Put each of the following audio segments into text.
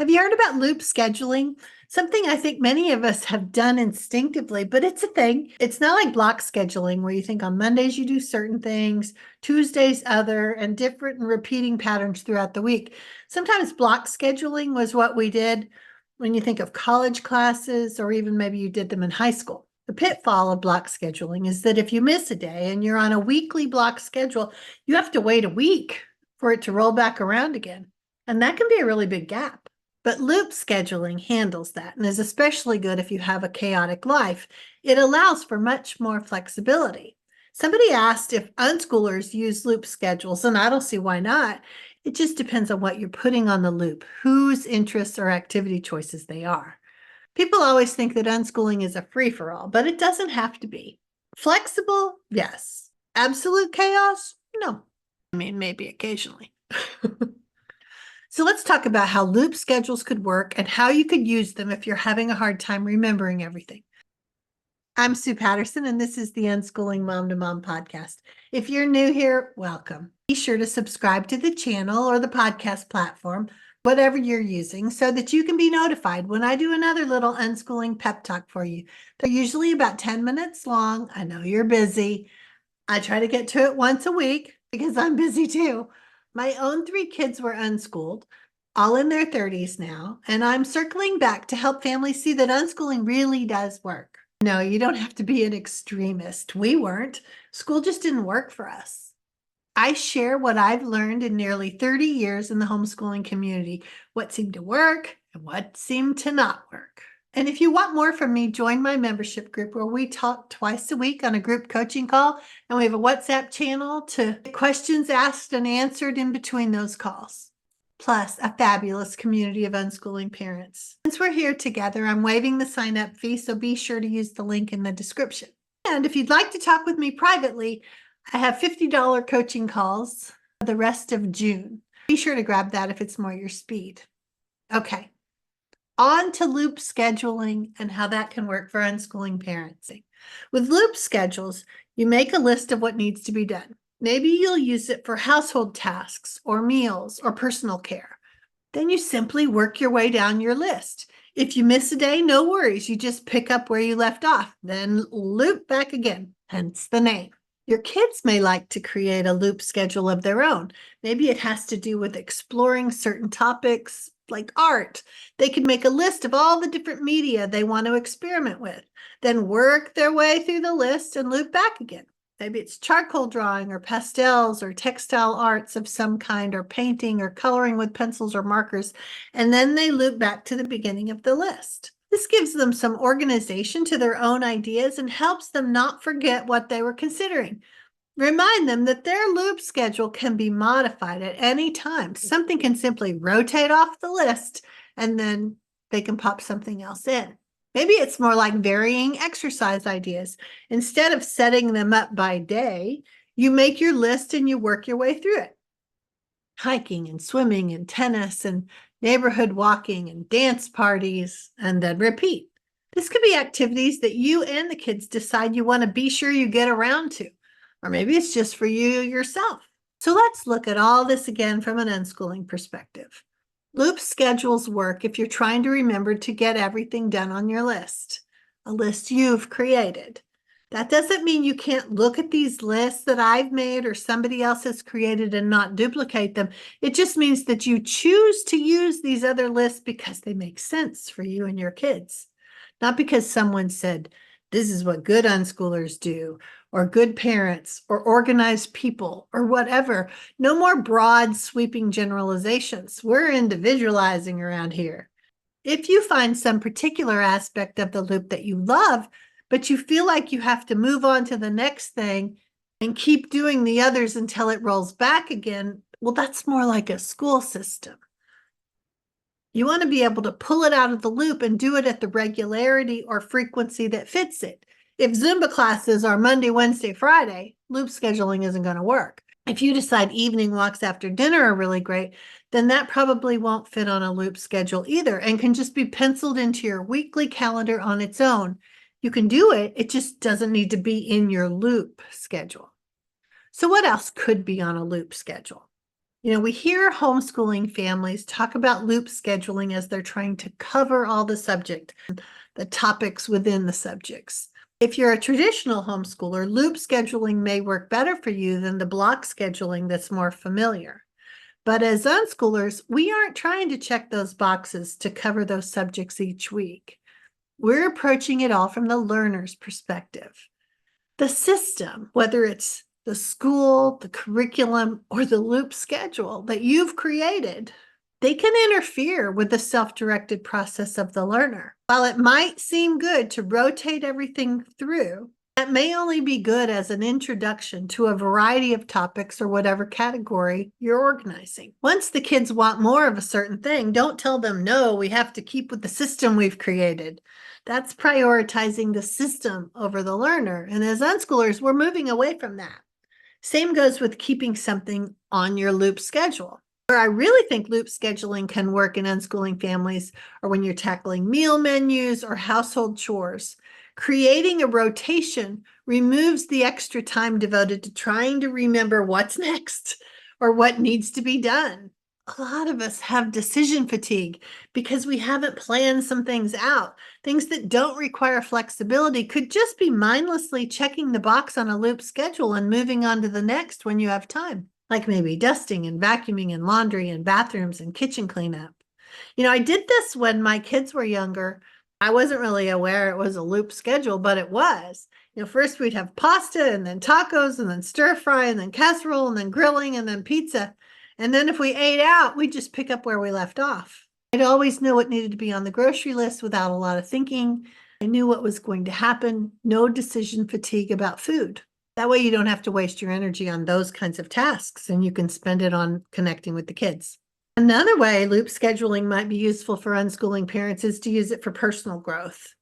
Have you heard about loop scheduling? Something I think many of us have done instinctively, but it's a thing. It's not like block scheduling where you think on Mondays you do certain things, Tuesdays other, and different and repeating patterns throughout the week. Sometimes block scheduling was what we did when you think of college classes, or even maybe you did them in high school. The pitfall of block scheduling is that if you miss a day and you're on a weekly block schedule, you have to wait a week for it to roll back around again. And that can be a really big gap. But loop scheduling handles that and is especially good if you have a chaotic life. It allows for much more flexibility. Somebody asked if unschoolers use loop schedules, and I don't see why not. It just depends on what you're putting on the loop, whose interests or activity choices they are. People always think that unschooling is a free-for-all, but it doesn't have to be. Flexible, yes. Absolute chaos, no. I mean, maybe occasionally. So let's talk about how loop schedules could work and how you could use them if you're having a hard time remembering everything. I'm Sue Patterson, and this is the Unschooling Mom to Mom podcast. If you're new here, welcome. Be sure to subscribe to the channel or the podcast platform, whatever you're using, so that you can be notified when I do another little unschooling pep talk for you. They're usually about 10 minutes long. I know you're busy. I try to get to it once a week because I'm busy too. My own 3 kids were unschooled, all in their 30s now, and I'm circling back to help families see that unschooling really does work. No, you don't have to be an extremist. We weren't. School just didn't work for us. I share what I've learned in nearly 30 years in the homeschooling community, what seemed to work and what seemed to not work. And if you want more from me, join my membership group where we talk twice a week on a group coaching call, and we have a WhatsApp channel to get questions asked and answered in between those calls. Plus, a fabulous community of unschooling parents. Since we're here together, I'm waiving the sign-up fee, so be sure to use the link in the description. And if you'd like to talk with me privately, I have $50 coaching calls for the rest of June. Be sure to grab that if it's more your speed. Okay. On to loop scheduling and how that can work for unschooling parents. With loop schedules, you make a list of what needs to be done. Maybe you'll use it for household tasks or meals or personal care. Then you simply work your way down your list. If you miss a day, no worries. You just pick up where you left off, then loop back again, hence the name. Your kids may like to create a loop schedule of their own. Maybe it has to do with exploring certain topics like art. They could make a list of all the different media they want to experiment with, then work their way through the list and loop back again. Maybe it's charcoal drawing or pastels or textile arts of some kind, or painting or coloring with pencils or markers, and then they loop back to the beginning of the list. This gives them some organization to their own ideas and helps them not forget what they were considering. Remind them that their loop schedule can be modified at any time. Something can simply rotate off the list and then they can pop something else in. Maybe it's more like varying exercise ideas. Instead of setting them up by day, you make your list and you work your way through it. Hiking and swimming and tennis and neighborhood walking and dance parties, and then repeat. This could be activities that you and the kids decide you want to be sure you get around to. Or maybe it's just for you yourself. So let's look at all this again from an unschooling perspective. Loop schedules work if you're trying to remember to get everything done on your list, a list you've created. That doesn't mean you can't look at these lists that I've made or somebody else has created and not duplicate them. It just means that you choose to use these other lists because they make sense for you and your kids, not because someone said, this is what good unschoolers do, or good parents, or organized people, or whatever. No more broad, sweeping generalizations. We're individualizing around here. If you find some particular aspect of the loop that you love, but you feel like you have to move on to the next thing and keep doing the others until it rolls back again, well, that's more like a school system. You want to be able to pull it out of the loop and do it at the regularity or frequency that fits it. If Zumba classes are Monday, Wednesday, Friday, loop scheduling isn't going to work. If you decide evening walks after dinner are really great, then that probably won't fit on a loop schedule either and can just be penciled into your weekly calendar on its own. You can do it, it just doesn't need to be in your loop schedule. So what else could be on a loop schedule? We hear homeschooling families talk about loop scheduling as they're trying to cover all the subject, the topics within the subjects. If you're a traditional homeschooler, loop scheduling may work better for you than the block scheduling that's more familiar. But as unschoolers, we aren't trying to check those boxes to cover those subjects each week. We're approaching it all from the learner's perspective. The system, whether it's the school, the curriculum, or the loop schedule that you've created, they can interfere with the self-directed process of the learner. While it might seem good to rotate everything through, that may only be good as an introduction to a variety of topics or whatever category you're organizing. Once the kids want more of a certain thing, don't tell them, no, we have to keep with the system we've created. That's prioritizing the system over the learner. And as unschoolers, we're moving away from that. Same goes with keeping something on your loop schedule. Where I really think loop scheduling can work in unschooling families or when you're tackling meal menus or household chores. Creating a rotation removes the extra time devoted to trying to remember what's next or what needs to be done. A lot of us have decision fatigue because we haven't planned some things out. Things that don't require flexibility could just be mindlessly checking the box on a loop schedule and moving on to the next when you have time, like maybe dusting and vacuuming and laundry and bathrooms and kitchen cleanup. I did this when my kids were younger. I wasn't really aware it was a loop schedule, but it was. First we'd have pasta and then tacos and then stir fry and then casserole and then grilling and then pizza. And then if we ate out, we'd just pick up where we left off. I'd always know what needed to be on the grocery list without a lot of thinking. I knew what was going to happen. No decision fatigue about food. That way you don't have to waste your energy on those kinds of tasks and you can spend it on connecting with the kids. Another way loop scheduling might be useful for unschooling parents is to use it for personal growth.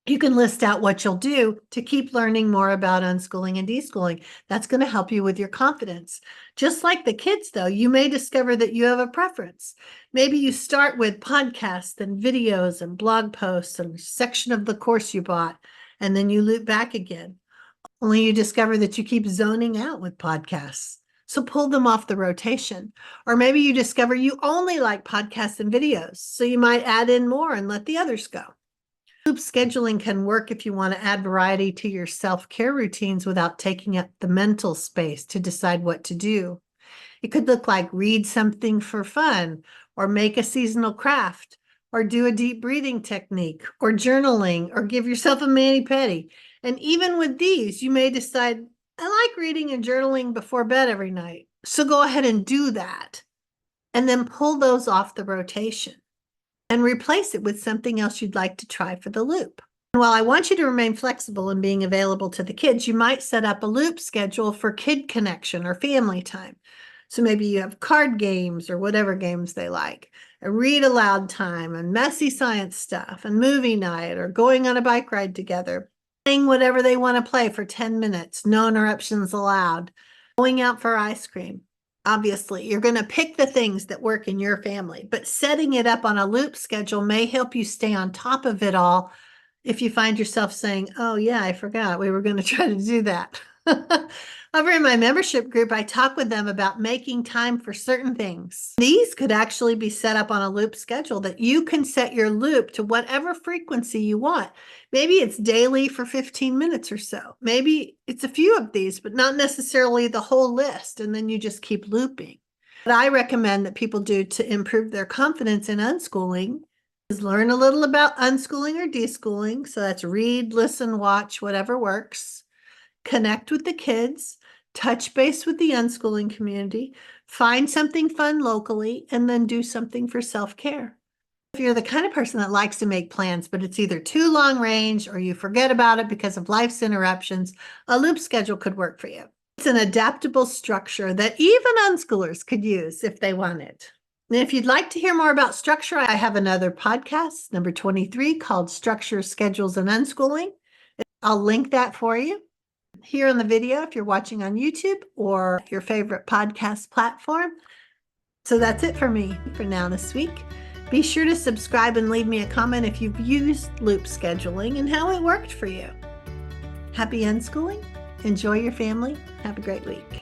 You can list out what you'll do to keep learning more about unschooling and deschooling. That's going to help you with your confidence. Just like the kids, though, you may discover that you have a preference. Maybe you start with podcasts and videos and blog posts and a section of the course you bought, and then you loop back again. Only you discover that you keep zoning out with podcasts. So pull them off the rotation. Or maybe you discover you only like podcasts and videos, so you might add in more and let the others go. Loop scheduling can work if you want to add variety to your self-care routines without taking up the mental space to decide what to do. It could look like read something for fun, or make a seasonal craft, or do a deep breathing technique, or journaling, or give yourself a mani-pedi. And even with these, you may decide, I like reading and journaling before bed every night. So go ahead and do that. And then pull those off the rotation and replace it with something else you'd like to try for the loop. And while I want you to remain flexible in being available to the kids, you might set up a loop schedule for kid connection or family time. So maybe you have card games or whatever games they like, a read aloud time and messy science stuff and movie night or going on a bike ride together, playing whatever they want to play for 10 minutes, no interruptions allowed, going out for ice cream. Obviously, you're going to pick the things that work in your family, but setting it up on a loop schedule may help you stay on top of it all if you find yourself saying, oh yeah, I forgot we were going to try to do that. Over in my membership group, I talk with them about making time for certain things. These could actually be set up on a loop schedule that you can set your loop to whatever frequency you want. Maybe it's daily for 15 minutes or so. Maybe it's a few of these, but not necessarily the whole list, and then you just keep looping. What I recommend that people do to improve their confidence in unschooling is learn a little about unschooling or deschooling. So that's read, listen, watch, whatever works. Connect with the kids, touch base with the unschooling community, find something fun locally, and then do something for self-care. If you're the kind of person that likes to make plans, but it's either too long range or you forget about it because of life's interruptions, a loop schedule could work for you. It's an adaptable structure that even unschoolers could use if they want it. And if you'd like to hear more about structure, I have another podcast, number 23, called Structure, Schedules, and Unschooling. I'll link that for you here in the video if you're watching on YouTube or your favorite podcast platform. So that's it for me for now this week. Be sure to subscribe and leave me a comment if you've used loop scheduling and how it worked for you. Happy unschooling. Enjoy your family. Have a great week.